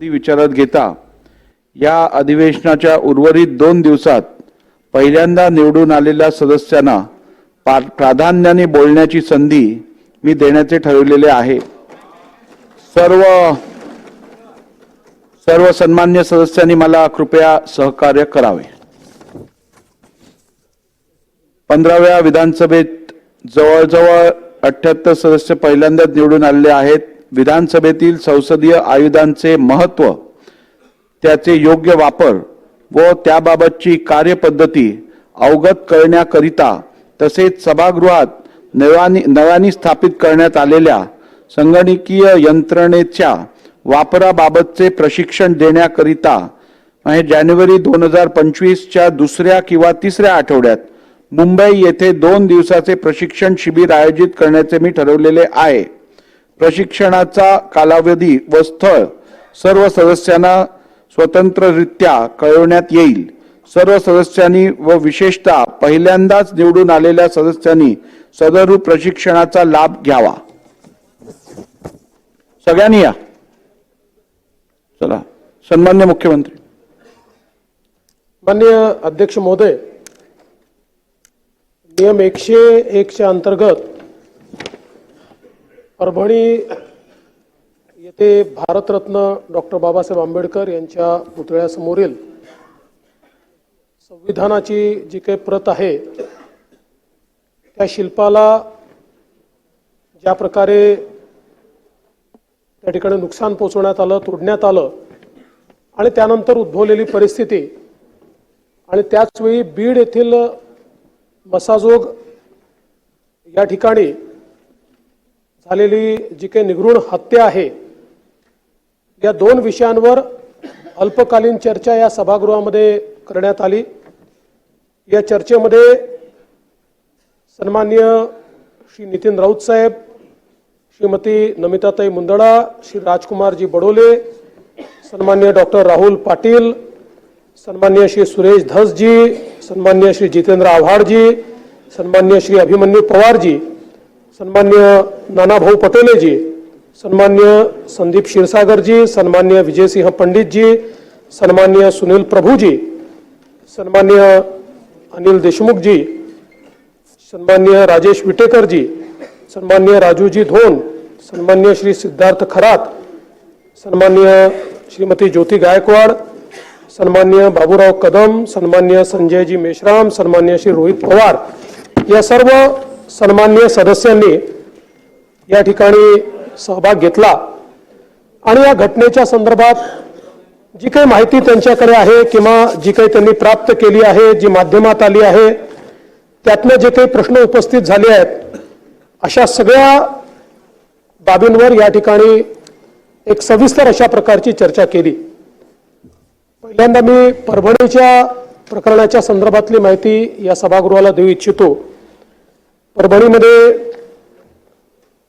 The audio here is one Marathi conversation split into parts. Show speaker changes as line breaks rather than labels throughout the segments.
विचारात घेता या अधिवेशनाच्या उर्वरित 2 दिवसात पहिल्यांदा निवडून आलेल्या सदस्यांना प्राधान्याने बोलण्याची संधी मी देण्याचे ठरवलेले आहे। सर्व सन्मान्य सदस्यांनी मला कृपया सहकार्य करावे। 15व्या विधानसभेत जवळजवळ 78 सदस्य पहिल्यांदाच निवडून आलेले आहेत। विधानसभेतील संसदीय आयुधांचे महत्त्व, त्याचे योग्य वापर व त्याबाबतची कार्यपद्धती अवगत करण्याकरिता तसेच सभागृहात नव्याने स्थापित करण्यात आलेल्या संगणकीय यंत्रणेच्या वापराबाबतचे प्रशिक्षण देण्याकरिता जानेवारी 2025 च्या दुसऱ्या किंवा तिसऱ्या आठवड्यात मुंबई येथे 2 दिवसाचे प्रशिक्षण शिबिर आयोजित करण्याचे मी ठरवलेले आहे। प्रशिक्षणाचा कालावधी व स्थळ सर्व सदस्यांना स्वतंत्ररित्या कळवण्यात येईल। सर्व सदस्यांनी व विशेषतः पहिल्यांदाच निवडून आलेल्या सदस्यांनी सदर प्रशिक्षणाचा लाभ घ्यावा। सगळ्यांनी या। चला, सन्मान्य मुख्यमंत्री।
माननीय अध्यक्ष महोदय, नियम 101 च्या अंतर्गत परभणी येथे भारतरत्न डॉक्टर बाबासाहेब आंबेडकर यांच्या पुतळ्यासमोरील संविधानाची जी काही प्रत आहे त्या शिल्पाला ज्या प्रकारे त्या ठिकाणी नुकसान पोहोचवण्यात आलं, तोडण्यात आलं आणि त्यानंतर उद्भवलेली परिस्थिती आणि त्याच वेळी बीड येथील मसाजोग या ठिकाणी झालेली जी काही निगृण हत्या आहे, या 2 विषयांवर अल्पकालीन चर्चा या सभागृहामध्ये करण्यात आली। या चर्चेमध्ये सन्माननीय श्री नितीन राऊत साहेब, श्रीमती नमिताताई मुंदडा, श्री राजकुमारजी बडोले, सन्माननीय डॉक्टर राहुल पाटील, सन्माननीय श्री सुरेश धस जी, सन्माननीय श्री जितेंद्र आव्हाड जी, सन्माननीय श्री अभिमन्यू पवार जी, सन्माननीय नानाभाऊ पटोले जी, सन्माननीय संदीप क्षीरसागर जी, सन्माननीय विजयसिंह पंडित जी, सन्माननीय सुनील प्रभु जी, सन्माननीय अनिल देशमुख जी, सन्माननीय राजेश विटेकर जी, सन्माननीय राजूजी धोन, सन्माननीय श्री सिद्धार्थ खरात, सन्माननीय श्रीमती ज्योति गायकवाड, सन्माननीय बाबूराव कदम, सन्माननीय संजयजी मेश्राम, सन्माननीय श्री रोहित पवार, या सर्व सन्माननीय सदस्यांनी या ठिकाणी सहभाग घेतला आणि या घटनेच्या संदर्भात जी काही माहिती त्यांच्याकडे आहे किंवा जी काही त्यांनी प्राप्त केली आहे, जी माध्यमात आली आहे, त्यातनं जे काही प्रश्न उपस्थित झाले आहेत, अशा सगळ्या बाबींवर या ठिकाणी एक सविस्तर अशा प्रकारची चर्चा केली। पहिल्यांदा मी परभणीच्या प्रकरणाच्या संदर्भातली माहिती या सभागृहाला देऊ इच्छितो। परभणीमध्ये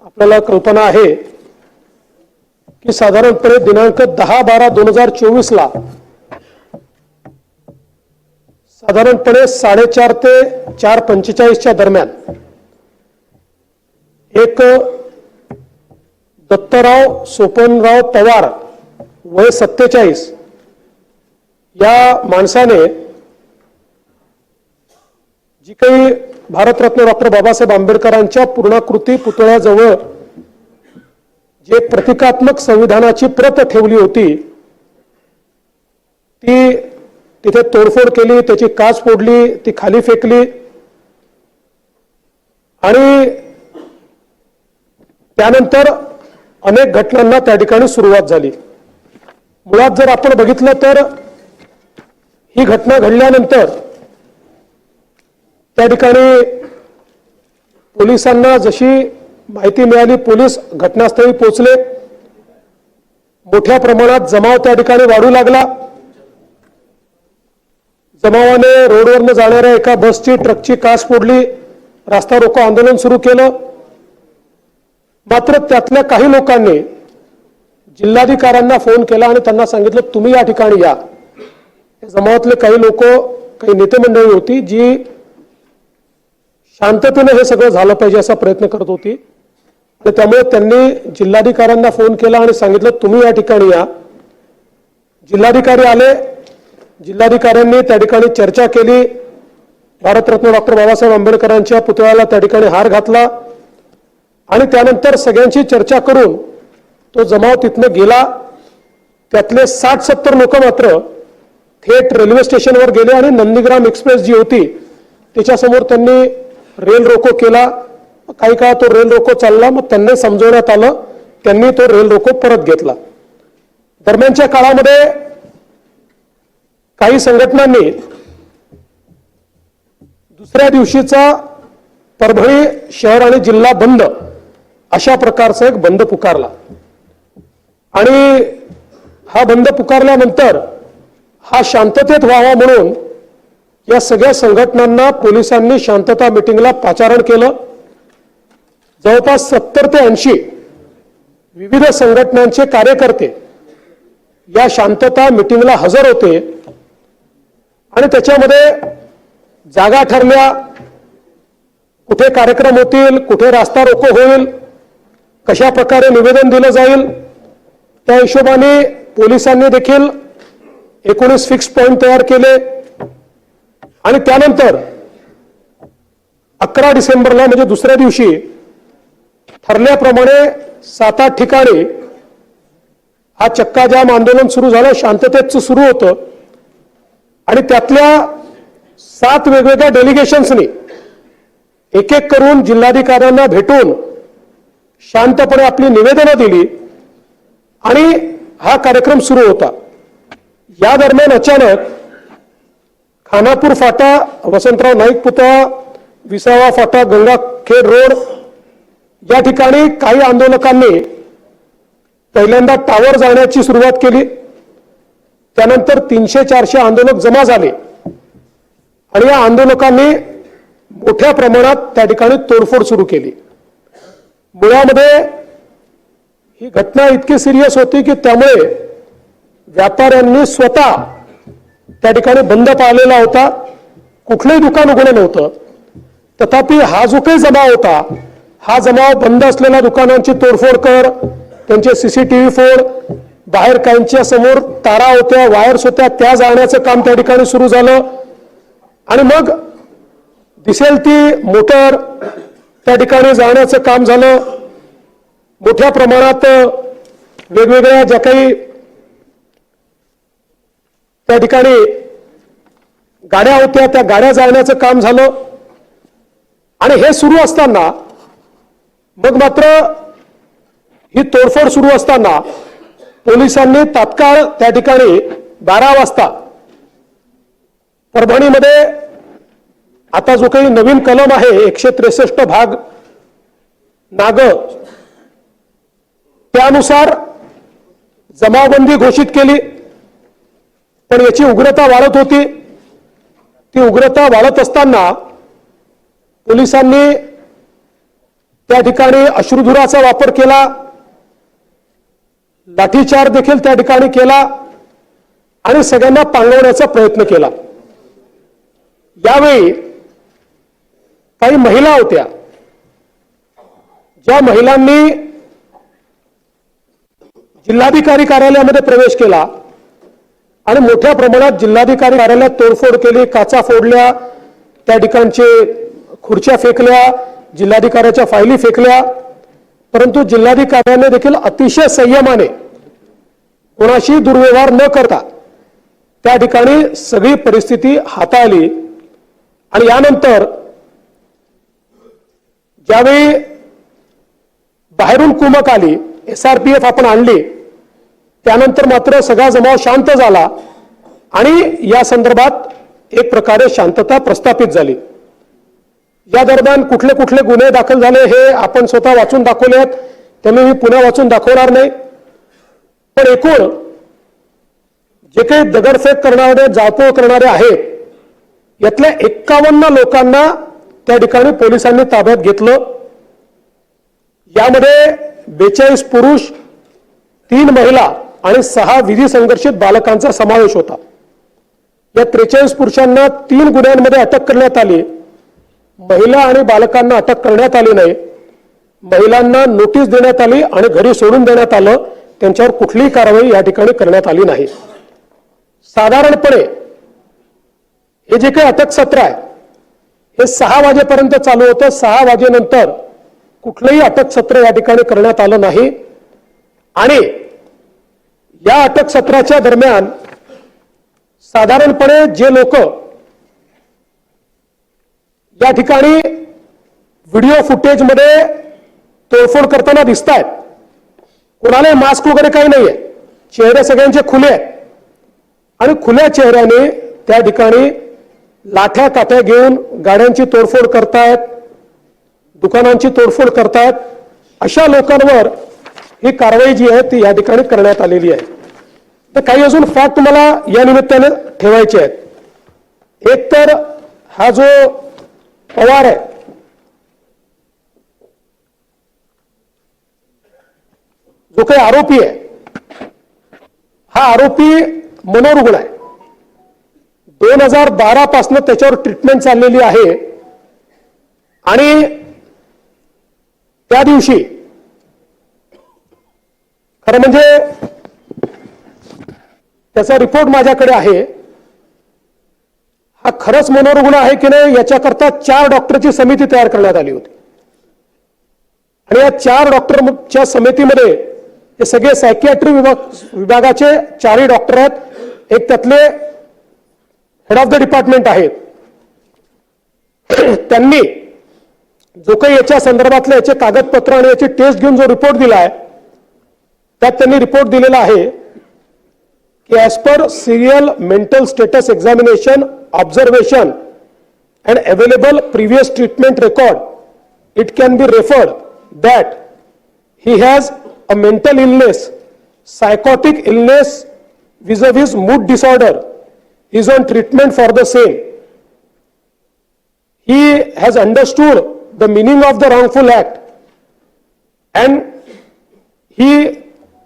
आपल्याला कल्पना आहे की साधारणपणे दिनांक 10/12/2024 ला साधारणपणे 4:30 ते 4:45 च्या दरम्यान एक दत्तराव सोपनराव पवार वय 47 या माणसाने जी काही भारतरत्न डॉक्टर बाबासाहेब आंबेडकरांच्या पूर्णाकृती पुतळ्याजवळ जे प्रतिकात्मक संविधानाची प्रत ठेवली होती, ती तिथे तोडफोड केली, त्याची काच फोडली, ती खाली फेकली आणि त्यानंतर अनेक घटनांना त्या ठिकाणी सुरुवात झाली। मुळात जर आपण बघितलं तर ही घटना घडल्यानंतर त्या ठिकाणी पोलिसांना जशी माहिती मिळाली, पोलीस घटनास्थळी पोहोचले, मोठ्या प्रमाणात जमाव त्या ठिकाणी वाढू लागला। जमावाने रोडवरनं जाणाऱ्या एका बसची, ट्रकची काच फोडली, रास्ता रोको आंदोलन सुरू केलं। मात्र त्यातल्या काही लोकांनी जिल्हाधिकाऱ्यांना फोन केला आणि त्यांना सांगितलं तुम्ही या ठिकाणी या। जमावातले काही लोक, काही नेते मंडळी होती जी शांततेने हे सगळं झालं पाहिजे असा प्रयत्न करत होती आणि त्यामुळे त्यांनी जिल्हाधिकाऱ्यांना फोन केला आणि सांगितलं तुम्ही या ठिकाणी या जिल्हाधिकारी आले, जिल्हाधिकाऱ्यांनी त्या ठिकाणी चर्चा केली, भारतरत्न डॉक्टर बाबासाहेब आंबेडकरांच्या पुतळ्याला त्या ठिकाणी हार घातला आणि त्यानंतर सगळ्यांची चर्चा करून तो जमाव तिथनं गेला. त्यातले 60-70 लोक मात्र थेट रेल्वे स्टेशनवर गेले आणि नंदीग्राम एक्सप्रेस जी होती त्याच्यासमोर त्यांनी रेल रोको केला. काही काळ तो रेल रोको चालला, मग त्यांनी समजवण्यात आलं, त्यांनी तो रेल रोको परत घेतला. दरम्यानच्या काळामध्ये काही संघटनांनी दुसऱ्या दिवशीचा परभणी शहर आणि जिल्हा बंद अशा प्रकारचा एक बंद पुकारला आणि हा बंद पुकारल्यानंतर हा शांततेत व्हावा म्हणून या सगळ्या संघटनांना पोलिसांनी शांतता मीटिंगला पाचारण केलं. जवळपास 70 ते 80 विविध संघटनांचे कार्यकर्ते या शांतता मीटिंगला हजर होते आणि त्याच्यामध्ये जागा ठरल्या, कुठे कार्यक्रम होतील, कुठे रास्ता रोको होईल, कशा प्रकारे निवेदन दिलं जाईल, त्या हिशोबाने पोलिसांनी देखील 19 फिक्स पॉइंट तयार केले आणि त्यानंतर 11 डिसेंबरला म्हणजे दुसऱ्या दिवशी ठरल्याप्रमाणे 7-8 ठिकाणी हा चक्काजाम आंदोलन सुरू झालं. शांततेचं सुरू होतं आणि त्यातल्या 7 वेगवेगळ्या डेलिगेशन्सनी एक एक करून जिल्हाधिकाऱ्यांना भेटून शांतपणे आपली निवेदनं दिली आणि हा कार्यक्रम सुरू होता. या दरम्यान अचानक खानापूर फाटा, वसंतराव नाईक पुतळा, विसावा फाटा, गंगाखेड रोड या ठिकाणी काही आंदोलकांनी पहिल्यांदा टावर जाळण्याची सुरुवात केली. त्यानंतर 300-400 आंदोलक जमा झाले आणि या आंदोलकांनी मोठ्या प्रमाणात त्या ठिकाणी तोडफोड सुरू केली. मुळामध्ये ही घटना इतकी सिरियस होती की त्यामुळे व्यापाऱ्यांनी स्वतः त्या ठिकाणी बंद पाळलेला होता. कुठलंही दुकान उघडं नव्हतं. तथापि हा जो काही जमाव होता, हा जमाव बंद असलेल्या दुकानांची तोडफोड कर, त्यांचे सीसीटीव्ही फोड, बाहेर काहींच्या समोर तारा होत्या, वायर्स होत्या, त्या जाळण्याचं काम त्या ठिकाणी सुरू झालं आणि मग दिसेल ती मोटर त्या ठिकाणी जाळण्याचं काम झालं. मोठ्या प्रमाणात वेगवेगळ्या ज्या काही त्या ठिकाणी गाड्या होत्या त्या गाड्या जाळण्याचं काम झालं आणि हे सुरू असताना मग मात्र ही तोडफोड सुरू असताना पोलिसांनी तात्काळ त्या ठिकाणी 12 वाजता परभणीमध्ये आता जो काही नवीन कलम आहे 163 भाग नाग त्यानुसार जमावबंदी घोषित केली. पण याची उग्रता वाढत होती. ती उग्रता वाढत असताना पोलिसांनी त्या ठिकाणी अश्रुधुराचा वापर केला, लाठीचार्ज देखील त्या ठिकाणी केला आणि सगळ्यांना पांगवण्याचा प्रयत्न केला. यावेळी काही महिला होत्या, ज्या महिलांनी जिल्हाधिकारी कार्यालयामध्ये प्रवेश केला आणि मोठ्या प्रमाणात जिल्हाधिकारी कार्यालयात तोडफोड केली, काचा फोडल्या, त्या ठिकाणचे खुर्च्या फेकल्या, जिल्हाधिकाऱ्याच्या फायली फेकल्या. परंतु जिल्हाधिकाऱ्याने देखील अतिशय संयमाने कोणाशी दुर्व्यवहार न करता त्या ठिकाणी सगळी परिस्थिती हाताळली आणि यानंतर ज्यावेळी बाहेरून कुमक आली, SRPF आपण आणली, त्यानंतर मात्र सगळा जमाव शांत झाला आणि या संदर्भात एक प्रकारे शांतता प्रस्थापित झाली. या दरम्यान कुठले कुठले गुन्हे दाखल झाले हे आपण स्वतः वाचून दाखवले आहेत, त्यामुळे मी पुन्हा वाचून दाखवणार नाही. पण एकूण जे काही दगडफेक करणारे, जाळपोळ करणारे आहेत, यातल्या 51 लोकांना त्या ठिकाणी पोलिसांनी ताब्यात घेतलं. यामध्ये 42 पुरुष, 3 महिला आणि 6 विधी संघर्षित बालकांचा समावेश होता. या 43 पुरुषांना 3 गुन्ह्यांमध्ये अटक करण्यात आली. महिला आणि बालकांना अटक करण्यात आली नाही. महिलांना नोटीस देण्यात आली आणि घरी सोडून देण्यात आलं. त्यांच्यावर कुठलीही कारवाई या ठिकाणी करण्यात आली नाही. साधारणपणे हे जे काही अटक सत्र आहे हे 6 वाजेपर्यंत चालू होतं. 6 वाजेनंतर कुठलंही अटक सत्र या ठिकाणी करण्यात आलं नाही आणि या अटक सत्राच्या दरम्यान साधारणपणे जे लोक या ठिकाणी व्हिडिओ फुटेजमध्ये तोडफोड करताना दिसत आहेत, कोणाला मास्क वगैरे काही नाहीये, चेहरे सगळ्यांचे खुले आहेत आणि खुल्या चेहऱ्याने त्या ठिकाणी लाठ्या काठ्या घेऊन गाड्यांची तोडफोड करतायत, दुकानांची तोडफोड करतायत. अशा लोकांवर ही कारवाई जी आहे ती या ठिकाणी करण्यात आलेली आहे. तर काही अजून फॅक्ट मला या निमित्ताने ठेवायचे आहेत. एक तर हा जो पवार आहे, जो काही आरोपी आहे, हा आरोपी मनोरुग्ण आहे. 2012 पासून त्याच्यावर ट्रीटमेंट चाललेली आहे आणि त्या दिवशी खरं म्हणजे त्याचा रिपोर्ट माझ्याकडे आहे. हा खरंच मनोरुग्ण आहे की नाही याच्याकरता 4 डॉक्टरची समिती तयार करण्यात आली होती आणि या 4 डॉक्टरच्या समितीमध्ये हे सगळे सायकियाट्री विभागाचे 4ही डॉक्टर आहेत. एक त्यातले हेड ऑफ द डिपार्टमेंट आहेत. त्यांनी जो काही याच्या संदर्भातले याचे कागदपत्र आणि याची टेस्ट घेऊन जो रिपोर्ट दिला आहे त्यात त्यांनी रिपोर्ट दिलेला आहे की as per serial mental status examination observation and available previous treatment record it can be referred that he has a mental illness, psychotic illness vis-a-vis mood disorder, is on treatment for the same. He has understood the meaning of the wrongful act and he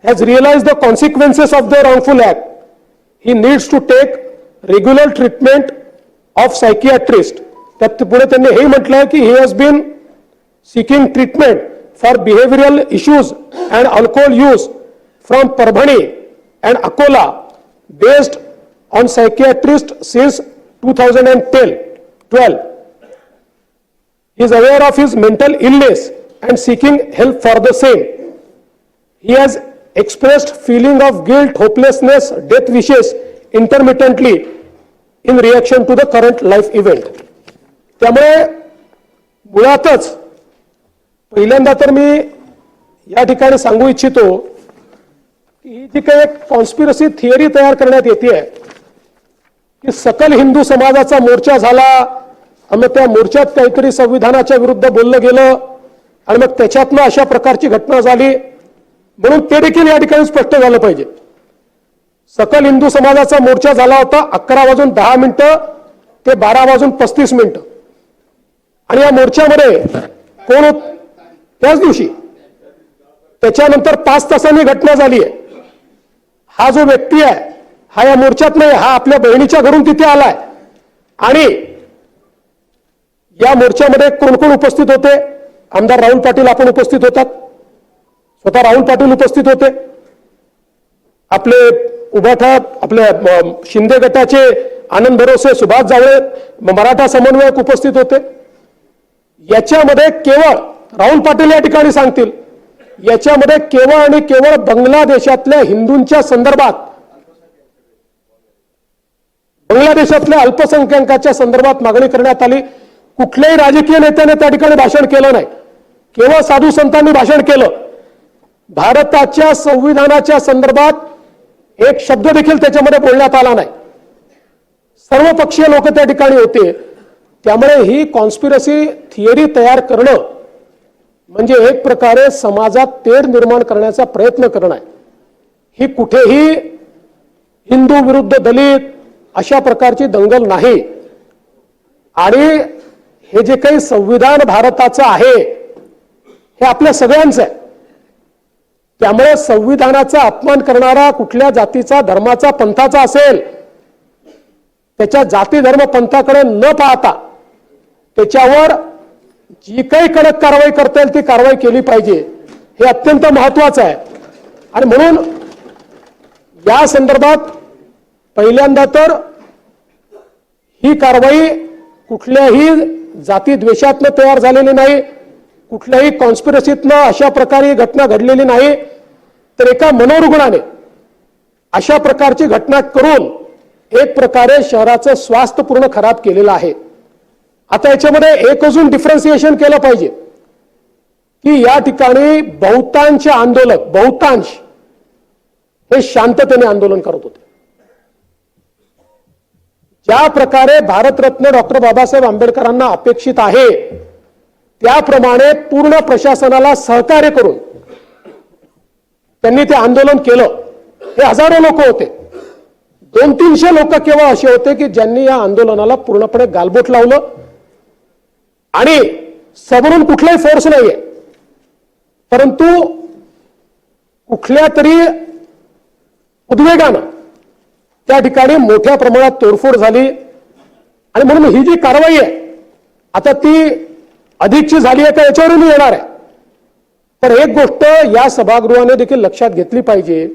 has realized the consequences of the wrongful act. He needs to take regular treatment of psychiatrist. त्यात पुढे त्यांनी हे म्हटलंय की he has been seeking treatment for behavioral issues and alcohol use from Parbhani and Akola based on psychiatrist since 2012. He is aware of his mental illness and seeking help for the same. He has expressed feeling of guilt, hopelessness, death wishes intermittently in reaction to the current life event. त्यामुळे मुळातच पहिल्यांदा तर मी या ठिकाणी सांगू इच्छितो की ही जी काही एक कॉन्स्पिरसी थिअरी तयार करण्यात येते की सकल हिंदू समाजाचा मोर्चा झाला आणि मग त्या मोर्चात काहीतरी संविधानाच्या विरुद्ध बोललं गेलं आणि मग त्याच्यातनं अशा प्रकारची घटना झाली, म्हणून ते देखील या ठिकाणी स्पष्ट झालं पाहिजे. सकल हिंदू समाजाचा मोर्चा झाला होता 11:10 ते 12:35 आणि या मोर्चामध्ये कोण त्याच दिवशी त्याच्यानंतर 5 तासांनी घटना झाली आहे. हा जो व्यक्ती आहे हा या मोर्चात नाही, हा आपल्या बहिणीच्या घरून तिथे आलाय आणि या मोर्चामध्ये कोण कोण उपस्थित होते? आमदार राहुल पाटील आपण उपस्थित होतात, स्वतः राहुल पाटील उपस्थित होते, आपले उभाठा आपल्या शिंदे गटाचे आनंद भरोसे, सुभाष जावळे, मराठा समन्वयक उपस्थित होते. याच्यामध्ये केवळ राहुल पाटील या ठिकाणी सांगतील, याच्यामध्ये केवळ आणि केवळ बांगलादेशातल्या हिंदूंच्या संदर्भात, बांगलादेशातल्या अल्पसंख्याकांच्या संदर्भात मागणी करण्यात आली. कुठल्याही राजकीय नेत्याने त्या ठिकाणी भाषण केलं नाही, केवळ साधू संतांनी भाषण केलं. भारताच्या संविधानाच्या संदर्भात एक शब्द देखील त्याच्यामध्ये बोलण्यात आला नाही. सर्वपक्षीय लोक त्या ठिकाणी होते. त्यामुळे ही कॉन्स्पिरसी थिअरी तयार करणं म्हणजे एक प्रकारे समाजात तेढ निर्माण करण्याचा प्रयत्न करणं आहे. ही कुठेही हिंदू विरुद्ध दलित अशा प्रकारची दंगल नाही आणि हे जे काही संविधान भारताचं आहे हे आपल्या सगळ्यांचं आहे. त्यामुळे संविधानाचा अपमान करणारा कुठल्या जातीचा, धर्माचा, पंथाचा असेल त्याच्या जाती धर्म पंथाकडे न पाहता त्याच्यावर जी काही कडक कारवाई करता येईल ती कारवाई केली पाहिजे, हे अत्यंत महत्वाचं आहे. आणि म्हणून या संदर्भात पहिल्यांदा तर ही कारवाई कुठल्याही जाती द्वेषातनं तयार झालेली नाही, कुठल्याही कॉन्स्पिरसीतनं अशा प्रकारे घटना घडलेली नाही, तर एका मनोरुग्णाने अशा प्रकारची घटना करून एक प्रकारे शहराचं स्वास्थ्य पूर्ण खराब केलेलं आहे. आता याच्यामध्ये एक अजून डिफरन्सिएशन केलं पाहिजे की या ठिकाणी बहुतांश हे शांततेने आंदोलन करत होते. ज्या प्रकारे भारतरत्न डॉक्टर बाबासाहेब आंबेडकरांना अपेक्षित आहे त्याप्रमाणे पूर्ण प्रशासनाला सहकार्य करून त्यांनी ते आंदोलन केलं. हे हजारो लोक होते. 200-300 लोक केवळ असे होते की ज्यांनी या आंदोलनाला पूर्णपणे गालबोट लावलं आणि समोरून कुठलाही फोर्स नाहीये, परंतु कुठल्या तरी उद्वेगानं त्या ठिकाणी मोठ्या प्रमाणात तोडफोड झाली आणि म्हणून ही जी कारवाई आहे आता ती अधिकची झाली आहे का याच्यावरून येणार आहे. तर एक गोष्ट या सभागृहाने देखील लक्षात घेतली पाहिजे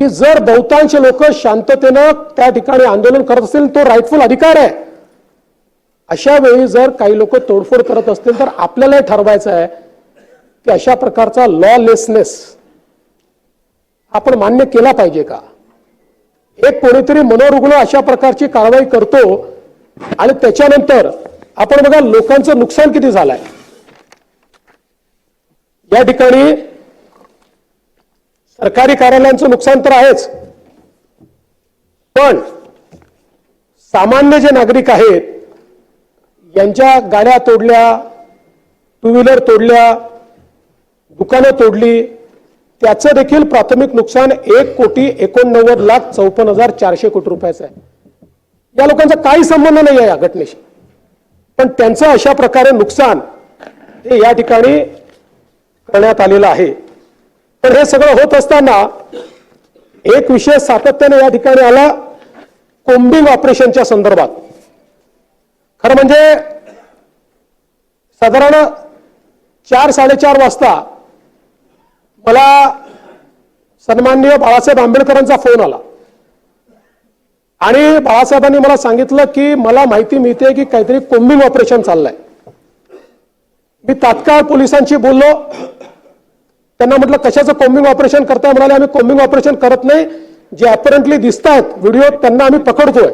की जर बहुतांश लोक शांततेनं त्या ठिकाणी आंदोलन करत असतील तो राईटफुल अधिकार आहे. अशा वेळी जर काही लोक तोडफोड करत असतील तर आपल्यालाही ठरवायचं आहे की अशा प्रकारचा लॉलेसनेस आपण मान्य केला पाहिजे का. एक कोणीतरी मनोरुग्ण अशा प्रकारची कारवाई करतो आणि त्याच्यानंतर आपण बघा लोकांचं नुकसान किती झालंय. या ठिकाणी सरकारी कार्यालयांचं नुकसान तर आहेच, पण सामान्य जे नागरिक आहेत यांच्या गाड्या तोडल्या, टू व्हीलर तोडल्या, दुकानं तोडली, त्याचं देखील प्राथमिक नुकसान 1,89,54,400 कोटी रुपयाचं आहे. या लोकांचा काही संबंध नाही आहे या घटनेशी, पण त्यांचं अशा प्रकारे नुकसान हे या ठिकाणी करण्यात आलेलं आहे. पण हे सगळं होत असताना एक विषय सातत्याने या ठिकाणी आला, कोम्बिंग ऑपरेशनच्या संदर्भात. खरं म्हणजे साधारण 4-4:30 वाजता मला सन्माननीय बाळासाहेब आंबेडकरांचा फोन आला आणि बाळासाहेबांनी मला सांगितलं की मला माहिती मिळते की काहीतरी कोम्बिंग ऑपरेशन चाललंय. मी तात्काळ पोलिसांशी बोललो, त्यांना म्हटलं कशाचं कोम्बिंग ऑपरेशन करताय. म्हणाले आम्ही कोम्बिंग ऑपरेशन करत नाही, जे अपरंटली दिसतात व्हिडिओ त्यांना आम्ही पकडतोय.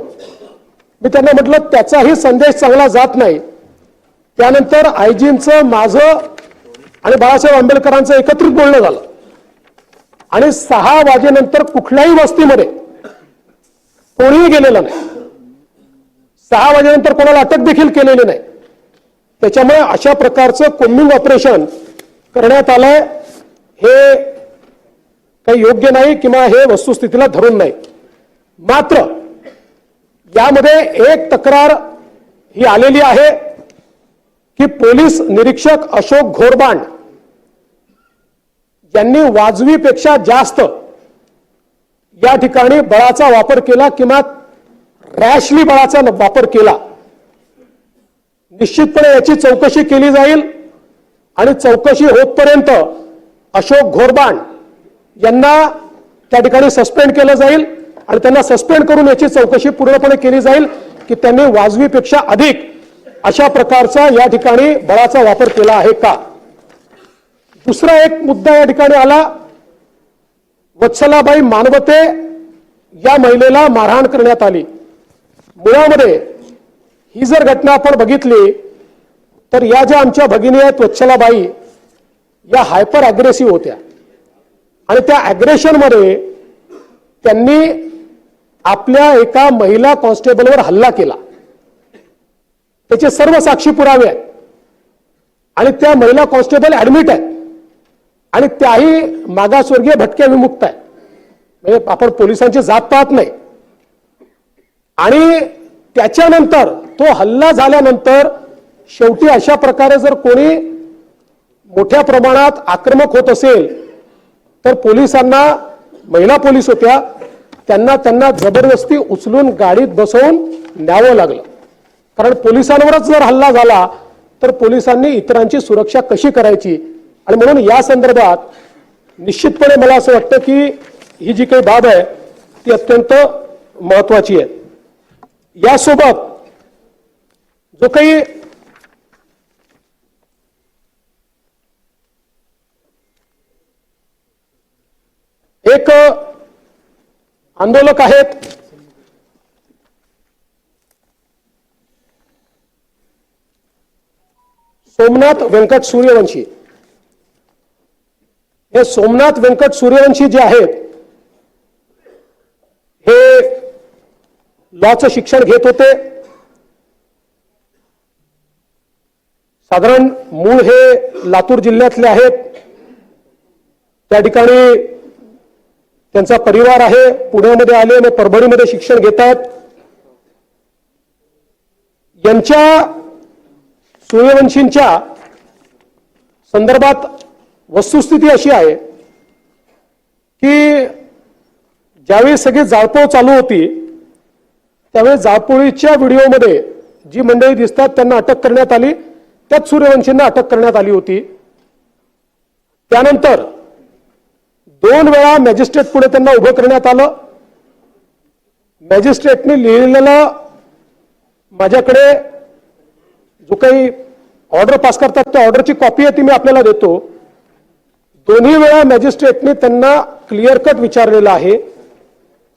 मी त्यांना म्हटलं त्याचाही संदेश चांगला जात नाही. त्यानंतर आयजींचं, माझं आणि बाळासाहेब आंबेडकरांचं एकत्रित बोलणं झालं आणि 6 वाजेनंतर कुठल्याही वस्तीमध्ये कोणीही गेलेलं नाही. 6 वाजेनंतर कोणाला अटक देखील केलेली नाही. त्याच्यामुळे अशा प्रकारचं कोम्बिंग ऑपरेशन करण्यात आलंय हे काही योग्य नाही किंवा हे वस्तुस्थितीला धरून नाही. मात्र यामध्ये एक तक्रार ही आलेली आहे की पोलीस निरीक्षक अशोक घोरबांड यांनी वाजवीपेक्षा जास्त या ठिकाणी बळाचा वापर केला किंवा रॅशली बळाचा वापर केला. निश्चितपणे याची चौकशी केली जाईल आणि चौकशी होतपर्यंत अशोक घोरबांड यांना त्या ठिकाणी सस्पेंड केलं जाईल आणि त्यांना सस्पेंड करून याची चौकशी पूर्णपणे केली जाईल की त्यांनी वाजवीपेक्षा अधिक अशा प्रकारचा या ठिकाणी बळाचा वापर केला आहे का. दुसरा एक मुद्दा या ठिकाणी आला, वत्सलाबाई मानवते या महिलेला मारहाण करण्यात आली. मुळामध्ये ही जर घटना आपण बघितली तर या ज्या आमच्या भगिनी आहेत वत्सलाबाई या हायपर अग्रेसिव्ह होत्या आणि त्या अग्रेशन मध्ये त्यांनी आपल्या एका महिला कॉन्स्टेबलवर हल्ला केला. त्याचे सर्व साक्षी पुरावे आहेत आणि त्या महिला कॉन्स्टेबल ऍडमिट आहेत आणि त्याही मागासवर्गीय भटक्या विमुक्त आहेत. म्हणजे आपण पोलिसांची जात पाहत नाही. आणि त्याच्यानंतर तो हल्ला झाल्यानंतर शेवटी अशा प्रकारे जर कोणी मोठ्या प्रमाणात आक्रमक होत असेल तर पोलिसांना, महिला पोलीस होत्या, त्यांना जबरदस्ती उचलून गाडीत बसवून न्यावं लागलं. कारण पोलिसांवरच जर हल्ला झाला तर पोलिसांनी इतरांची सुरक्षा कशी करायची. आणि म्हणून या संदर्भात निश्चितपणे मला असं वाटतं की ही जी काही बाब आहे ती अत्यंत महत्वाची आहे। यासोबत जो काही एक आंदोलक आहेत, सोमनाथ व्यंकट सूर्यवंशी। हे सोमनाथ व्यंकट सूर्यवंशी जे आहेत हे लॉचं शिक्षण घेत होते। साधारण मूळ हे लातूर जिल्ह्यातले आहेत। त्या ठिकाणी त्यांचा परिवार आहे। पुण्यामध्ये आले आणि परभणीमध्ये शिक्षण घेतात। यांच्या सूर्यवंशींच्या संदर्भात वस्तुस्थिती अशी आहे की ज्यावेळी सगळी जाळपोळ चालू होती त्यावेळी जाळपोळीच्या व्हिडिओमध्ये जी मंडळी दिसतात त्यांना अटक करण्यात आली, त्याच सूर्यवंशींना अटक करण्यात आली होती। त्यानंतर 2 वेळा मॅजिस्ट्रेट पुढे त्यांना उभं करण्यात आलं। मॅजिस्ट्रेटने लिहिलेलं माझ्याकडे जो काही ऑर्डर पास करतात त्या ऑर्डरची कॉपी आहे ती मी आपल्याला देतो। दोन्ही वेळा मॅजिस्ट्रेटने त्यांना क्लिअर कट विचारलेलं आहे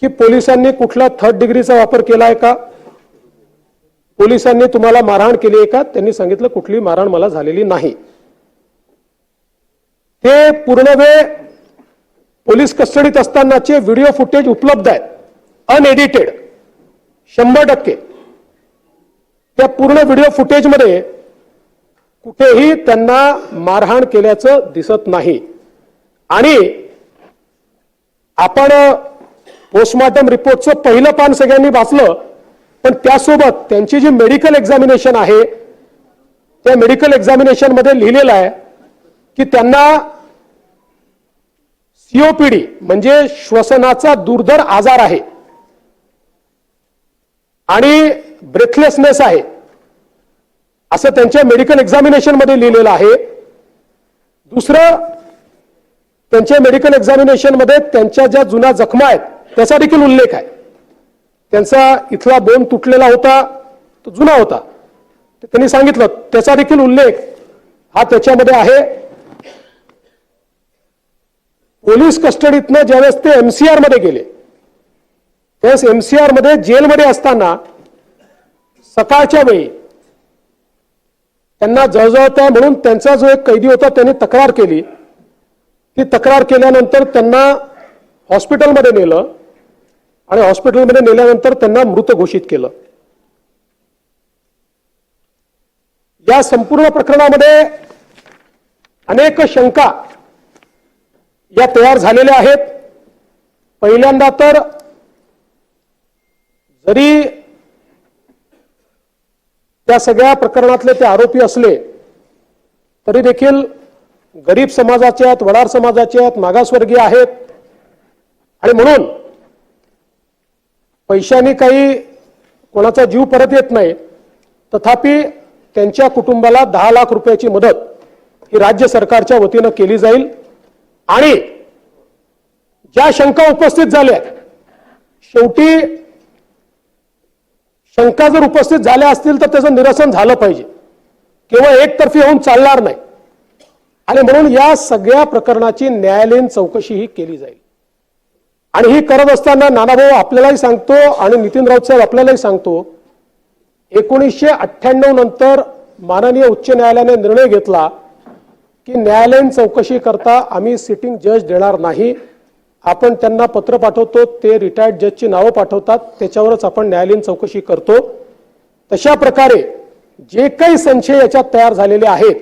की पोलिसांनी कुठला 3rd डिग्रीचा वापर केला आहे का, पोलिसांनी तुम्हाला मारहाण केली आहे का? त्यांनी सांगितलं कुठली मारहाण मला झालेली नाही। ते पूर्ण वेळ पोलीस कस्टडीत असतानाचे व्हिडिओ फुटेज उपलब्ध आहेत, अनएडिटेड 100%। त्या पूर्ण व्हिडिओ फुटेजमध्ये कुठेही त्यांना मारहाण केल्याचं दिसत नाही। आणि आपण पोस्टमॉर्टम रिपोर्टचं पहिलं पान सगळ्यांनी वाचलं, पण त्यासोबत त्यांची जी मेडिकल एक्झामिनेशन आहे त्या मेडिकल एक्झामिनेशन मध्ये लिहिलेलं आहे की त्यांना COPD म्हणजे श्वसनाचा दुर्धर आजार आहे आणि ब्रेथलेसनेस आहे असं त्यांच्या मेडिकल एक्झामिनेशन मध्ये लिहिलेलं आहे। दुसरं, त्यांच्या मेडिकल एक्झामिनेशन मध्ये त्यांच्या ज्या जुन्या जखमा आहेत त्याचा देखील उल्लेख आहे। त्यांचा इथला बोन तुटलेला होता, तो जुना होता, त्यांनी सांगितलं त्याचा देखील उल्लेख हा त्याच्यामध्ये आहे। पोलीस कस्टडीतनं ज्यावेळेस ते MCR मध्ये गेले त्यावेळेस MCR मध्ये जेलमध्ये असताना सकाळच्या वेळी त्यांना जळजळत आहे म्हणून त्यांचा जो एक कैदी होता त्याने तक्रार केली। ती तक्रार केल्यानंतर त्यांना हॉस्पिटलमध्ये नेलं आणि हॉस्पिटलमध्ये नेल्यानंतर त्यांना मृत घोषित केलं। या संपूर्ण प्रकरणामध्ये अनेक शंका या तयार झालेल्या आहेत। पहिल्यांदा तर जरी त्या सगळ्या प्रकरणातले ते आरोपी असले तरी देखील गरीब समाजाचे आहेत, वडार समाजाचे आहेत, मागासवर्गीय आहेत आणि म्हणून पैशाने काही कोणाचा जीव परत येत नाही। तथापि त्यांच्या कुटुंबाला 10 लाख रुपयाची मदत ही राज्य सरकारच्या वतीनं केली जाईल। आणि ज्या शंका उपस्थित झाल्या शेवटी शंका जर उपस्थित झाल्या असतील तर त्याचं निरसन झालं पाहिजे, केवळ एकतर्फी होऊन चालणार नाही। आणि म्हणून या सगळ्या प्रकरणाची न्यायालयीन चौकशी ही केली जाईल। आणि ही करत असताना नानाभाऊ आपल्यालाही सांगतो आणि नितीन राऊत साहेब आपल्यालाही सांगतो, 1998 नंतर माननीय उच्च न्यायालयाने निर्णय घेतला की न्यायालयीन चौकशी करता आम्ही सिटिंग जज देणार नाही। आपण त्यांना पत्र पाठवतो, ते रिटायर्ड जजची नावं पाठवतात, त्याच्यावरच आपण न्यायालयीन चौकशी करतो। तशा प्रकारे जे काही संशय याच्यात तयार झालेले आहेत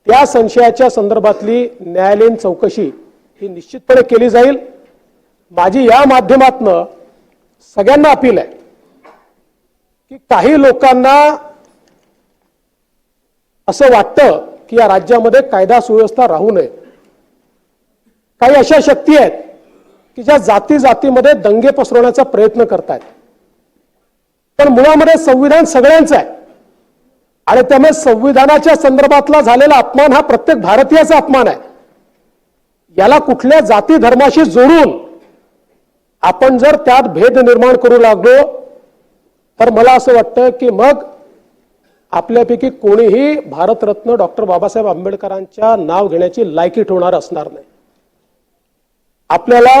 त्या संशयाच्या संदर्भातली न्यायालयीन चौकशी ही निश्चितपणे केली जाईल। माझी या माध्यमातून सगळ्यांना अपील आहे की काही लोकांना असं वाटतं की या राज्यामध्ये कायदा सुव्यवस्था राहू नये। काही अशा शक्ती आहेत की ज्या जाती जातीमध्ये दंगे पसरवण्याचा प्रयत्न करतात, पण मुळामध्ये संविधान सगळ्यांचं आहे आणि त्यामुळे संविधानाच्या संदर्भातला झालेला अपमान हा प्रत्येक भारतीयाचा अपमान आहे। याला कुठल्या जाती धर्माशी जोडून आपण जर त्यात भेद निर्माण करू लागलो तर मला असं वाटतं की मग आपल्यापैकी कोणीही भारतरत्न डॉक्टर बाबासाहेब आंबेडकरांच्या नाव घेण्याची लायकी ठेवणार असणार नाही. आपल्याला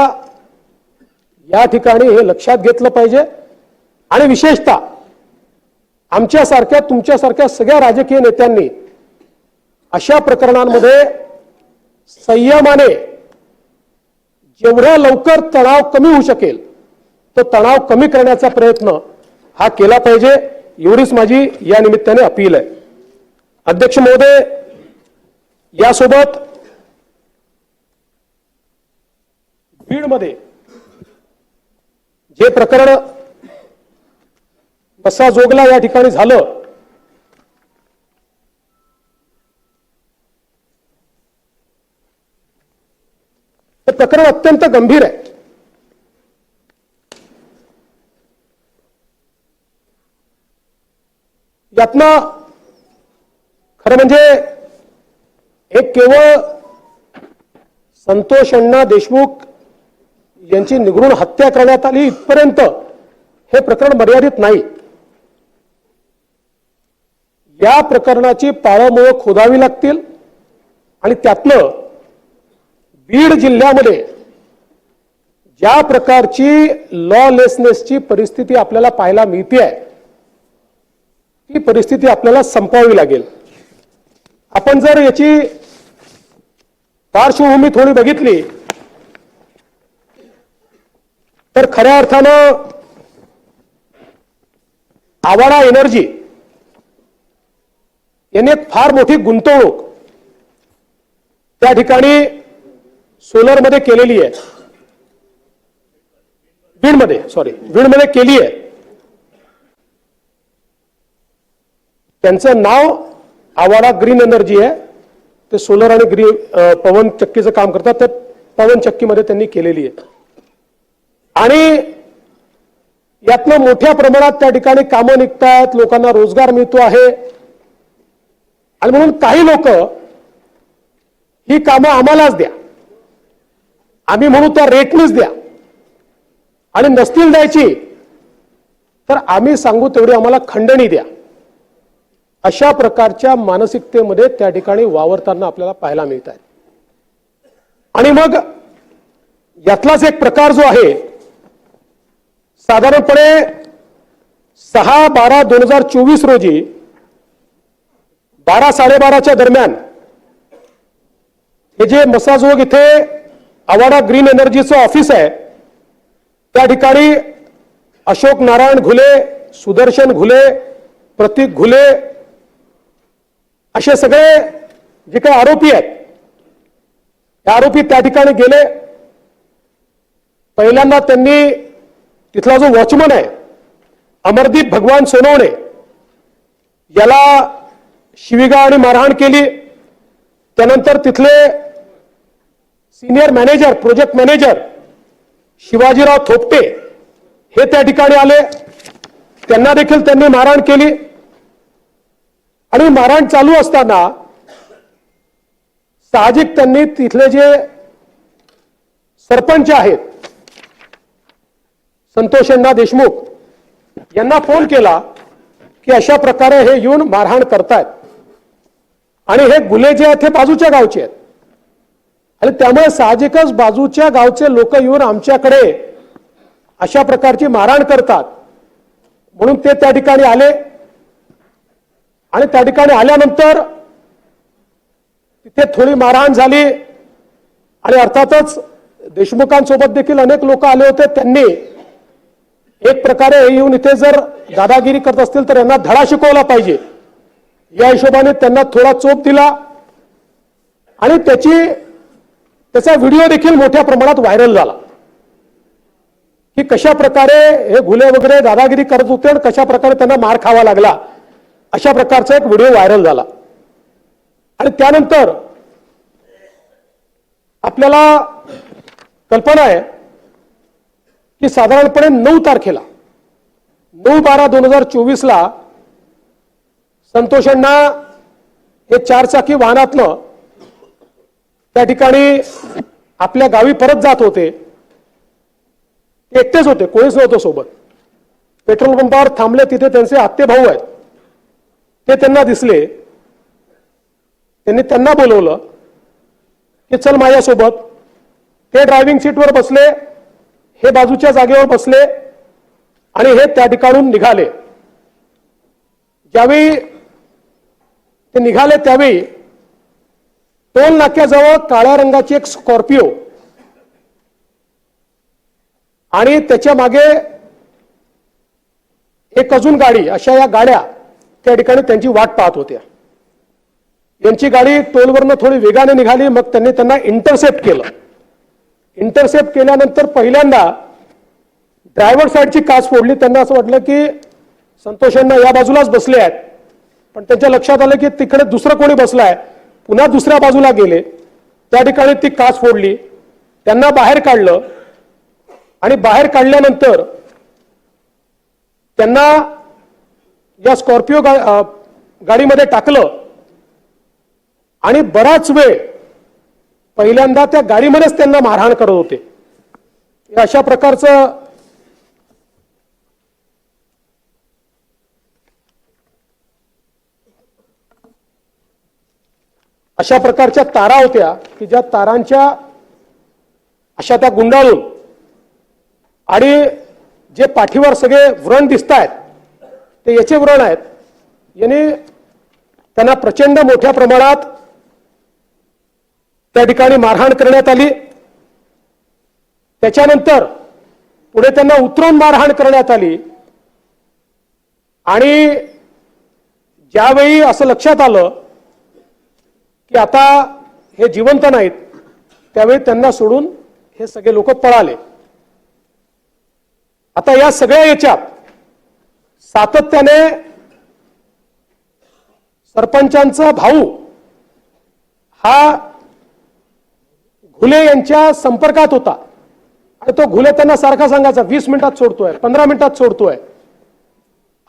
या ठिकाणी हे लक्षात घेतलं पाहिजे आणि विशेषतः आमच्यासारख्या तुमच्यासारख्या सगळ्या राजकीय नेत्यांनी अशा प्रकरणांमध्ये संयमाने जेवढ्या लवकर तणाव कमी होऊ शकेल तो तणाव कमी करण्याचा प्रयत्न हा केला पाहिजे. एवढीच माझी या निमित्ताने अपील आहे. अध्यक्ष महोदय, यासोबत बीडमध्ये जे प्रकरण मसाजोगला या ठिकाणी झालं, ते प्रकरण अत्यंत गंभीर आहे. यातनं खरं म्हणजे एक केवळ संतोष अण्णा देशमुख यांची निगडून हत्या करण्यात आली इथपर्यंत हे प्रकरण मर्यादित नाही. या प्रकरणाची पाळंमुळं खोदावी लागतील आणि त्यातनं बीड जिल्ह्यामध्ये ज्या प्रकारची लॉलेसनेसची परिस्थिती आपल्याला पाहायला मिळते आहे ती परिस्थिती आपल्याला संपवावी लागेल. आपण जर याची पार्श्वभूमी थोडी बघितली तर खऱ्या अर्थानं आवाडा एनर्जी यांनी एक फार मोठी गुंतवणूक त्या ठिकाणी सोलरमध्ये केलेली आहे. बीडमध्ये केली आहे. त्यांचं नाव आवाडा ग्रीन एनर्जी आहे. ते सोलर आणि पवन चक्कीचं काम करतात. ते पवन चक्कीमध्ये त्यांनी केलेली आहे आणि यातनं मोठ्या प्रमाणात त्या ठिकाणी कामं निघतात, लोकांना रोजगार मिळतो आहे. आणि म्हणून काही लोक ही कामं आम्हालाच द्या, आम्ही म्हणू त्या रेटनीच द्या आणि नसतील द्यायची तर आम्ही सांगू तेवढी आम्हाला खंडणी द्या, अशा प्रकारच्या मानसिकतेमध्ये त्या ठिकाणी वावरताना आपल्याला पाहायला मिळत आहे. आणि मग यातलाच एक प्रकार जो आहे, साधारणपणे 6/12/2024 रोजी 12-12:30च्या दरम्यान हे जे मसाजोग इथे आवाडा ग्रीन एनर्जीचं ऑफिस आहे त्या ठिकाणी अशोक नारायण घुले, सुदर्शन घुले, प्रतीक घुले असे सगळे जे काही आरोपी आहेत हे आरोपी त्या ठिकाणी गेले. पहिल्यांदा त्यांनी तिथला जो वॉचमन आहे अमरदीप भगवान सोनवणे याला शिवीगाळ आणि मारहाण केली. त्यानंतर तिथले senior manager, project manager Shivajirao Thopte हे त्या ठिकाणी आले. त्यांना देखील त्यांनी मारहाण केली आणि मारहाण चालू असताना साहजिक त्यांनी तिथले जे सरपंच आहेत संतोष अण्णा देशमुख यांना फोन केला की अशा प्रकारे हे येऊन मारहाण करतायत आणि हे गुन्हे जे आहेत हे बाजूच्या गावचे आहेत आणि त्यामुळे साहजिकच बाजूच्या गावचे लोक येऊन आमच्याकडे अशा प्रकारची मारहाण करतात. म्हणून ते त्या ठिकाणी आले आणि त्या ठिकाणी आल्यानंतर तिथे थोडी मारहाण झाली आणि अर्थातच देशमुखांसोबत देखील अनेक लोक आले होते. त्यांनी एक प्रकारे येऊन इथे जर दादागिरी करत असतील तर यांना धडा शिकवला पाहिजे या हिशोबाने त्यांना थोडा चोप दिला आणि त्याचा व्हिडिओ देखील मोठ्या प्रमाणात व्हायरल झाला की कशा प्रकारे हे घुले वगैरे दादागिरी करत होते आणि कशा प्रकारे त्यांना मार खावा लागला अशा प्रकारचा एक व्हिडिओ व्हायरल झाला. आणि त्यानंतर आपल्याला कल्पना आहे की साधारणपणे 9 तारखेला 9/12/2024 संतोषांना हे 4-चाकी वाहनातनं त्या ठिकाणी आपल्या गावी परत जात होते ते एकटेच होते, कोणीच नव्हतं सोबत. पेट्रोल पंपावर थांबले, तिथे त्यांचे आत्ते भाऊ आहेत, ते त्यांना दिसले. त्यांनी त्यांना बोलवलं की चल माझ्यासोबत. ते ड्रायव्हिंग सीटवर बसले, हे बाजूच्या जागेवर बसले आणि हे त्या ठिकाणून निघाले. ज्यावेळी ते निघाले त्यावेळी टोल नाक्याजवळ काळ्या रंगाची एक स्कॉर्पिओ आणि त्याच्या मागे एक अजून गाडी, अशा या गाड्या त्या ठिकाणी त्यांची वाट पाहत होत्या. यांची गाडी टोलवरनं थोडी वेगाने निघाली, मग त्यांनी त्यांना इंटरसेप्ट केलं. इंटरसेप्ट केल्यानंतर पहिल्यांदा ड्रायव्हर साईडची काच फोडली. त्यांना असं वाटलं की संतोषांना या बाजूलाच बसले आहेत, पण त्यांच्या लक्षात आलं की तिकडे दुसरं कोणी बसलाय. पुन्हा दुसऱ्या बाजूला गेले, त्या ठिकाणी ती काच फोडली, त्यांना बाहेर काढलं आणि बाहेर काढल्यानंतर त्यांना या स्कॉर्पिओ गाडीमध्ये टाकलं आणि बराच वेळ पहिल्यांदा त्या गाडीमध्येच त्यांना मारहाण करत होते. अशा प्रकारचं अशा प्रकारच्या तारा होत्या की ज्या तारांच्या अशा त्या गुंडाळून आणि जे पाठीवर सगळे व्रण दिसत आहेत ते याचे व्रण आहेत. याने त्यांना प्रचंड मोठ्या प्रमाणात त्या ठिकाणी मारहाण करण्यात आली. त्याच्यानंतर पुढे त्यांना उतरवून मारहाण करण्यात आली आणि ज्यावेळी असं लक्षात आलं की आता हे जिवंत नाहीत, त्यावेळी त्यांना सोडून हे सगळे लोक पळाले. आता या सगळ्या याच्यात सातत्याने सरपंचांचा भाऊ हा घुले यांच्या संपर्कात होता आणि तो घुले त्यांना सारखा सांगायचा 20 मिनिटात सोडतोय, 15 मिनिटात सोडतोय.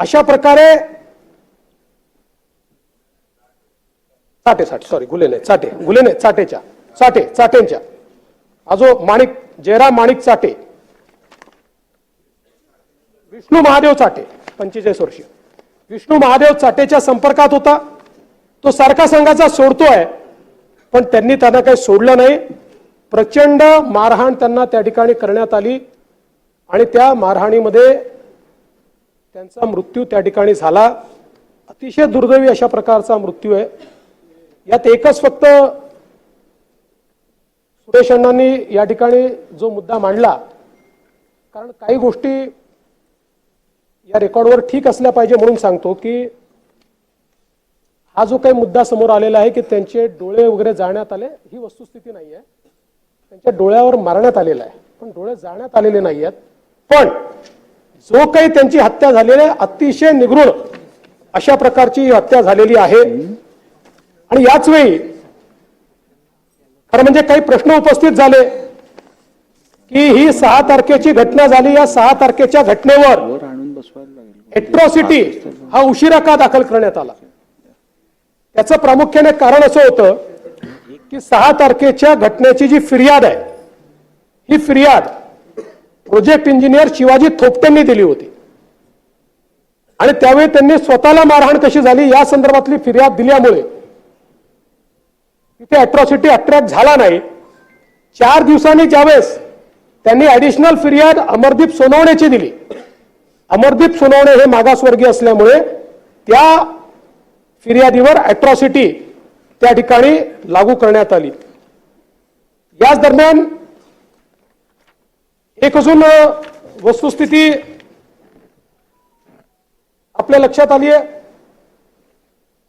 अशा प्रकारे चाटेंच्या आजो माणिक जयराम माणिक चाटे, विष्णू महादेव चाटे 45 वर्षीय विष्णू महादेव चाटेच्या संपर्कात होता. तो सारखा सांगायचा सोडतोय, पण त्यांनी त्यांना काही सोडलं नाही. प्रचंड मारहाण त्यांना त्या ठिकाणी करण्यात आली आणि त्या मारहाणीमध्ये त्यांचा मृत्यू त्या ठिकाणी झाला. अतिशय दुर्दैवी अशा प्रकारचा मृत्यू आहे. यात एकच फक्त सुरेश अण्णांनी या ठिकाणी जो मुद्दा मांडला, कारण काही गोष्टी या रेकॉर्डवर ठीक असल्या पाहिजे म्हणून सांगतो की हा जो काही मुद्दा समोर आलेला आहे की त्यांचे डोळे वगैरे जाळण्यात आले, ही वस्तुस्थिती नाही आहे. त्यांच्या डोळ्यावर मारण्यात आलेला आहे, पण डोळे जाळण्यात आलेले नाही आहेत. पण जो काही त्यांची हत्या झालेली आहे, अतिशय निगृढ अशा प्रकारची ही हत्या झालेली आहे. आणि याच वेळी खरं म्हणजे काही प्रश्न उपस्थित झाले की ही 6 तारखेची घटना झाली, या 6 तारखेच्या घटनेवर एट्रॉसिटी हा उशिरा का दाखल करण्यात आला. त्याचं प्रामुख्याने कारण असं होतं की 6 तारखेच्या घटनेची जी फिर्याद आहे, ही फिर्याद प्रोजेक्ट इंजिनियर शिवाजी थोपटेंनी दिली होती आणि त्यावेळी त्यांनी स्वतःला मारहाण कशी झाली या संदर्भातली फिर्याद दिल्यामुळे तिथे अट्रॉसिटी अट्रॅक्ट झाला नाही. 4 दिवसांनी ज्यावेळेस त्यांनी ऍडिशनल फिर्याद अमरदीप सोनवणेची दिली, अमरदीप सोनवणे हे मागासवर्गीय असल्यामुळे त्या फिर्यादीवर अट्रॉसिटी त्या ठिकाणी लागू करण्यात आली. याच दरम्यान एक अजून वस्तुस्थिती आपल्या लक्षात आली आहे,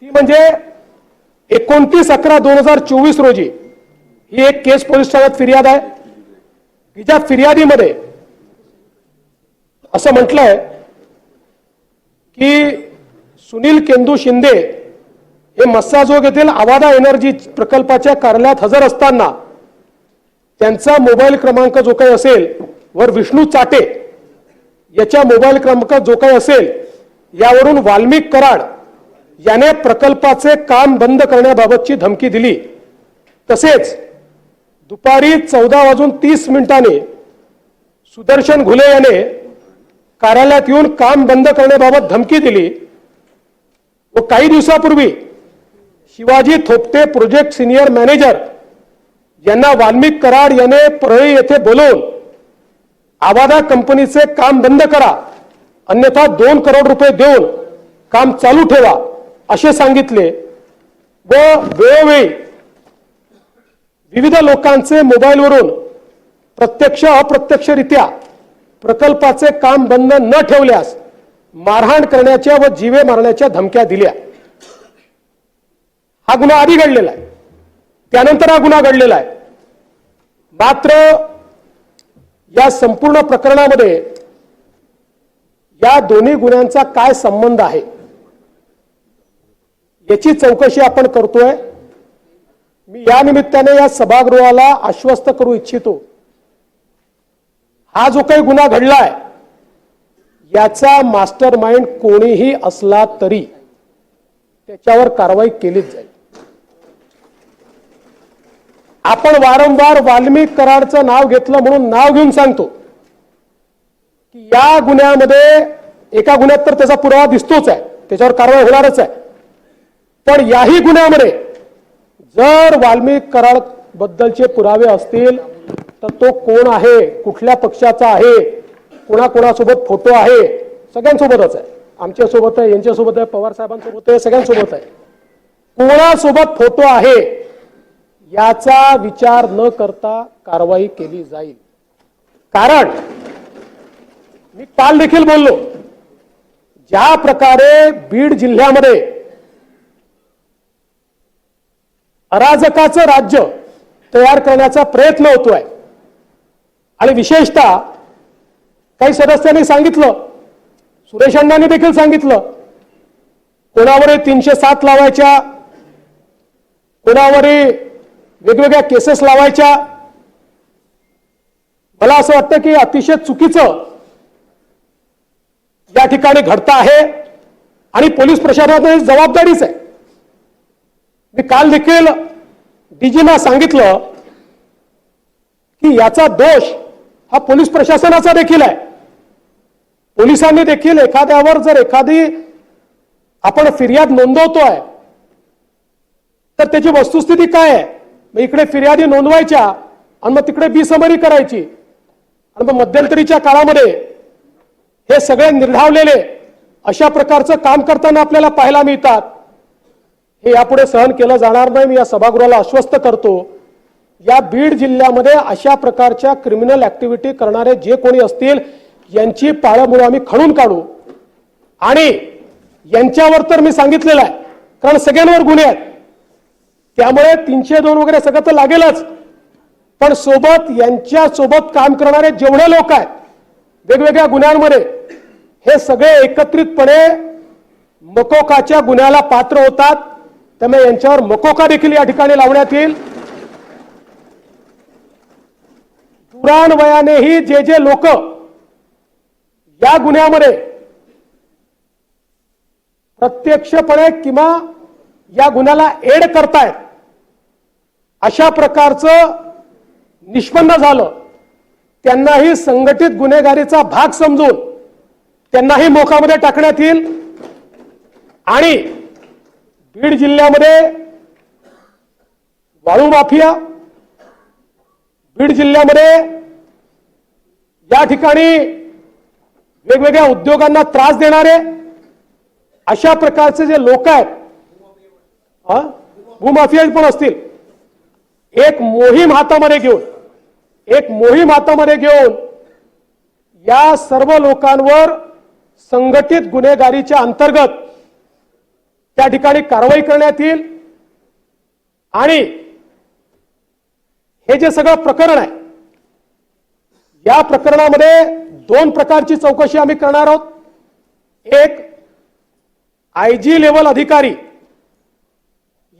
ती म्हणजे 29/11/2024 रोजी ही एक केस पोलीस ठाण्यात फिर्याद आहे की ज्या फिर्यादीमध्ये असं म्हटलंय की सुनील केंदू शिंदे हे मस्साजोग येथील आवादा एनर्जी प्रकल्पाच्या कार्यालयात हजर असताना त्यांचा मोबाईल क्रमांक जो काही असेल वर विष्णू चाटे याच्या मोबाईल क्रमांक जो काही असेल यावरून वाल्मिक कराड याने प्रकल्पाचे काम बंद करण्याबाबतची धमकी दिली. तसेच दुपारी 14:30 सुदर्शन घुले याने कार्यालयात येऊन काम बंद करण्याबाबत धमकी दिली व काही दिवसापूर्वी Shivaji Thopte project senior manager यांना वाल्मिक कराड याने परळी येथे बोलवून आवादा कंपनीचे काम बंद करा अन्यथा 2 करोड रुपये देऊन काम चालू ठेवा असे सांगितले व वेळोवेळी विविध लोकांचे मोबाईलवरून प्रत्यक्ष अप्रत्यक्षरित्या प्रकल्पाचे काम बंद न ठेवल्यास मारहाण करण्याच्या व जीवे मारण्याच्या धमक्या दिल्या। हा गुन्हा आधी घडलेला आहे, त्यानंतर हा गुन्हा घडलेला आहे। मात्र या संपूर्ण प्रकरणामध्ये या दोन्ही गुन्ह्यांचा काय संबंध आहे याची चौकशी आपण करतोय। मी या निमित्ताने या सभागृहाला आश्वस्त करू इच्छितो, हा जो काही गुन्हा घडलाय याचा मास्टर माइंड कोणीही असला तरी त्याच्यावर कारवाई केलीच जाईल। आपण वारंवार वाल्मिक कराडचं नाव घेतलं म्हणून नाव घेऊन सांगतो की या गुन्ह्यामध्ये एका गुन्ह्यात तर त्याचा पुरावा दिसतोच आहे, त्याच्यावर कारवाई होणारच आहे, पण याही गुन्ह्यामध्ये जर वाल्मिक कराड बद्दलचे पुरावे असतील तर तो कोण आहे, कुठल्या पक्षाचा आहे, कोणाकोणासोबत फोटो आहे, सगळ्यांसोबतच आहे। आमच्या सोबत आहे, यांच्या सोबत आहे, पवार साहेबांसोबत आहे, सगळ्यांसोबत आहे। कोणासोबत फोटो आहे याचा विचार न करता कारवाई केली जाईल। कारण मी काल देखील बोललो, ज्या प्रकारे बीड जिल्ह्यामध्ये अराजकाचं राज्य तयार करण्याचा प्रयत्न होतोय आणि विशेषतः काही सदस्यांनी सांगितलं, सुरेश अण्णांनी देखील सांगितलं, कोणावर 307 लावायच्या, कोणावर वेगवेगळ्या केसेस लावायच्या। मला असं वाटतं की अतिशय चुकीचं या ठिकाणी घडतं आहे आणि पोलीस प्रशासनाची जबाबदारीच आहे। मी काल देखील डीजींना सांगितलं की याचा दोष हा पोलीस प्रशासनाचा देखील आहे। पोलिसांनी देखील एखाद्यावर जर एखादी आपण फिर्याद नोंदवतोय तर त्याची वस्तुस्थिती काय आहे, मग इकडे फिर्यादी नोंदवायच्या आणि मग तिकडे बिसमरी करायची आणि मग मध्यंतरीच्या काळामध्ये हे सगळे निर्ढावलेले अशा प्रकारचं काम करताना आपल्याला पाहायला मिळतात। हे यापुढे सहन केलं जाणार नाही। मी या सभागृहाला आश्वस्त करतो, या बीड जिल्ह्यामध्ये अशा प्रकारच्या क्रिमिनल ऍक्टिव्हिटी करणारे जे कोणी असतील यांची पाळंमुळं आम्ही खणून काढू आणि यांच्यावर तर मी सांगितलेलं आहे, कारण सगळ्यांवर गुन्हे आहेत, त्यामुळे 302 वगैरे सगळं तर लागेलच, पण सोबत यांच्या सोबत काम करणारे जेवढे लोक आहेत वेगवेगळ्या गुन्ह्यांमध्ये हे सगळे एकत्रितपणे मकोकाच्या गुन्ह्याला पात्र होतात। त्यामुळे यांच्यावर मकोका देखील या ठिकाणी लावण्यात येईल। दुरान्वयानेही जे जे लोक या गुन्ह्यामध्ये प्रत्यक्षपणे किंवा या गुन्ह्याला एड करतायत अशा प्रकारचं निष्पन्न झालं, त्यांनाही संघटित गुन्हेगारीचा भाग समजून त्यांनाही मोकामध्ये टाकण्यात येईल आणि बीड जिल्ह्यामध्ये वाळू माफिया, बीड जिल्ह्यामध्ये या ठिकाणी वेगवेगळ्या उद्योगांना त्रास देणारे अशा प्रकारचे जे लोक आहेत, भूमाफिया पण असतील, एक मोहीम हातामध्ये घेऊन या सर्व लोकांवर संघटित गुन्हेगारीच्या अंतर्गत त्या ठिकाणी कारवाई करण्यात येईल आणि हे जे सगळं प्रकरण आहे या प्रकरणामध्ये 2 प्रकारची चौकशी आम्ही करणार आहोत। एक आयजी लेवल अधिकारी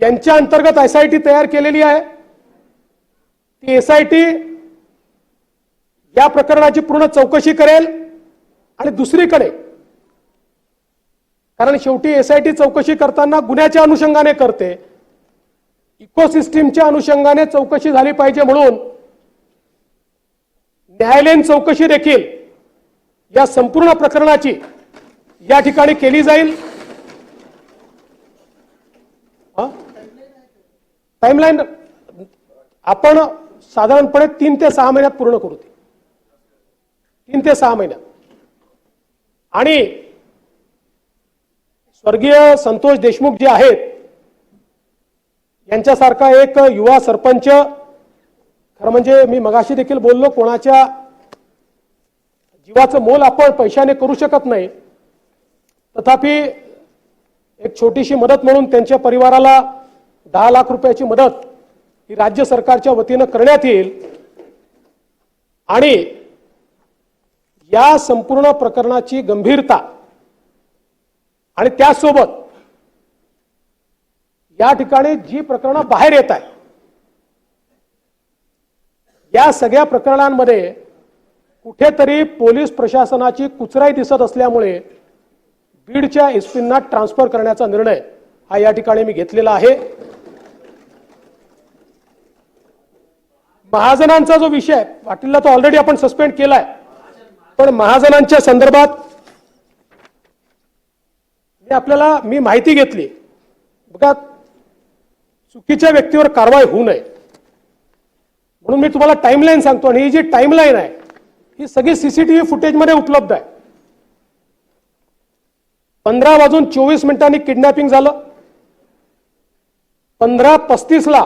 यांच्या अंतर्गत एसआयटी तयार केलेली आहे, ती एसआयटी या प्रकरणाची पूर्ण चौकशी करेल आणि दुसरीकडे, कारण शेवटी एसआयटी चौकशी करताना गुन्ह्याच्या अनुषंगाने करते, इकोसिस्टीमच्या अनुषंगाने चौकशी झाली पाहिजे म्हणून न्यायालयीन चौकशी देखील या संपूर्ण प्रकरणाची या ठिकाणी केली जाईल. टाइमलाईन आपण साधारणपणे 3 ते 6 महिन्यात पूर्ण करू. 3 ते 6 महिन्यात. आणि स्वर्गीय संतोष देशमुख जे आहेत यांच्यासारखा एक युवा सरपंच, खरं म्हणजे मी मगाशी देखील बोललो, कोणाच्या जीवाचं मोल आपण पैशाने करू शकत नाही, तथापि एक छोटीशी मदत म्हणून त्यांच्या परिवाराला 10 लाख रुपयाची मदत ही राज्य सरकारच्या वतीनं करण्यात येईल. आणि या संपूर्ण प्रकरणाची गंभीरता आणि त्यासोबत या ठिकाणी जी प्रकरणं बाहेर येत आहेत, या सगळ्या प्रकरणांमध्ये कुठेतरी पोलीस प्रशासनाची कुचराई दिसत असल्यामुळे बीडच्या एसपींना ट्रान्सफर करण्याचा निर्णय हा या ठिकाणी मी घेतलेला आहे. महाजनांचा जो विषय, पाटीलला तो ऑलरेडी आपण सस्पेंड केलाय, पण महाजनांच्या संदर्भात मी माहिती घेतली. बघा, चुकीच्या व्यक्तीवर कारवाई होऊ नये म्हणून मी तुम्हाला टाइमलाईन सांगतो. आणि ही जी टाइमलाईन आहे ही सगळी सीसीटीव्ही फुटेजमध्ये उपलब्ध आहे. 15:24 किडनॅपिंग झालं. 15:35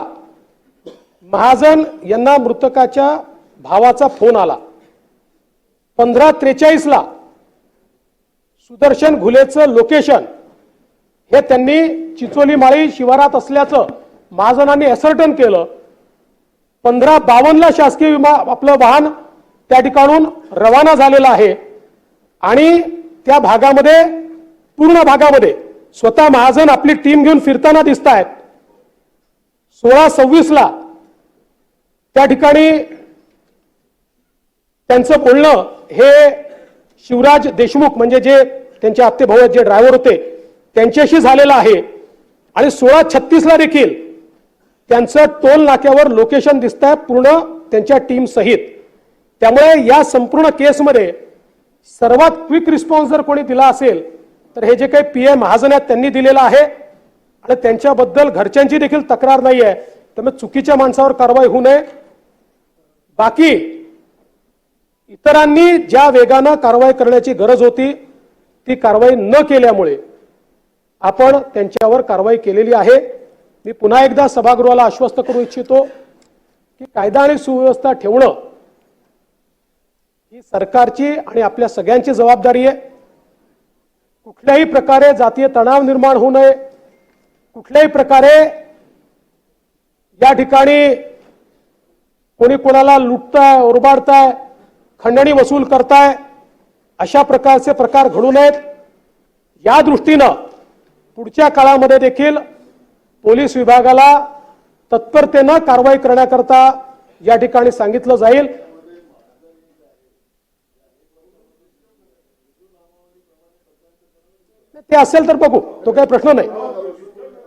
महाजन यांना मृतकाच्या भावाचा फोन आला. 15:43 सुदर्शन घुलेचं लोकेशन हे त्यांनी चिचोली माळी शिवारात असल्याचं महाजनांनी असर्टन केलं. 15:52 शासकीय आपलं वाहन त्या ठिकाणून रवाना झालेलं आहे. आणि त्या भागामध्ये, पूर्ण भागामध्ये स्वतः महाजन आपली टीम घेऊन फिरताना दिसत आहेत. 16:26 त्या ठिकाणी त्यांचं बोलणं हे शिवराज देशमुख म्हणजे जे त्यांचे आत्ते भाऊ जे ड्रायव्हर होते त्यांच्याशी झालेलं आहे. आणि 16:36 देखील त्यांचं टोल नाक्यावर लोकेशन दिसत आहे पूर्ण त्यांच्या टीम सहित. त्यामुळे या संपूर्ण केसमध्ये सर्वात क्विक रिस्पॉन्स जर कोणी दिला असेल तर हे जे काही पीए महाजन आहेत त्यांनी दिलेला आहे. आणि त्यांच्याबद्दल घरच्यांची देखील तक्रार नाही आहे. त्यामुळे चुकीच्या माणसावर कारवाई होऊ नये. बाकी इतरांनी ज्या वेगानं कारवाई करण्याची गरज होती ती कारवाई न केल्यामुळे आपण त्यांच्यावर कारवाई केलेली आहे. मी पुन्हा एकदा सभागृहाला आश्वस्त करू इच्छितो की कायदा आणि सुव्यवस्था ठेवणं ही सरकारची आणि आपल्या सगळ्यांची जबाबदारी आहे. कुठल्याही प्रकारे जातीय तणाव निर्माण होऊ नये, कुठल्याही प्रकारे या ठिकाणी कोणी कोणाला लुटताय, ओरबाडताय, खंडणी वसूल करताय, अशा प्रकारचे प्रकार घडू नयेत. या दृष्टीनं पुढच्या काळामध्ये देखील पोलीस विभागाला तत्परतेनं कारवाई करण्याकरता या ठिकाणी सांगितलं जाईल. ते असेल तर बघू, तो काही प्रश्न नाही.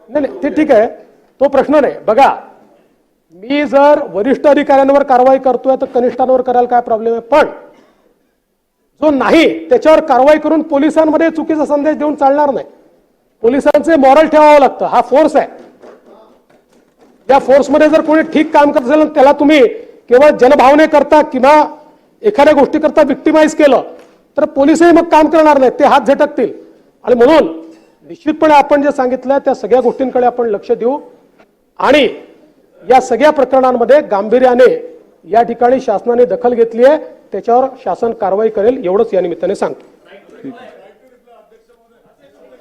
नाही ते ठीक आहे, तो प्रश्न नाही. बघा, मी जर वरिष्ठ अधिकाऱ्यांवर कारवाई करतोय तर कनिष्ठांवर करायला काय प्रॉब्लेम आहे. पण जो नाही त्याच्यावर कारवाई करून पोलिसांमध्ये चुकीचा संदेश देऊन चालणार नाही. पोलिसांचे मॉरल ठेवावं लागतं. हा फोर्स आहे. या फोर्समध्ये जर कोणी ठीक काम करत असेल त्याला तुम्ही केवळ जनभावने करता किंवा एखाद्या गोष्टी करता विक्टिमाइज केलं तर पोलिसही मग काम करणार नाहीत, ते हात झटकतील. आणि म्हणून निश्चितपणे आपण जे सांगितलं त्या सगळ्या गोष्टींकडे आपण लक्ष देऊ आणि या सगळ्या प्रकरणांमध्ये गांभीर्याने या ठिकाणी शासनाने दखल घेतली आहे, त्याच्यावर शासन कारवाई करेल एवढंच या निमित्ताने सांगतो.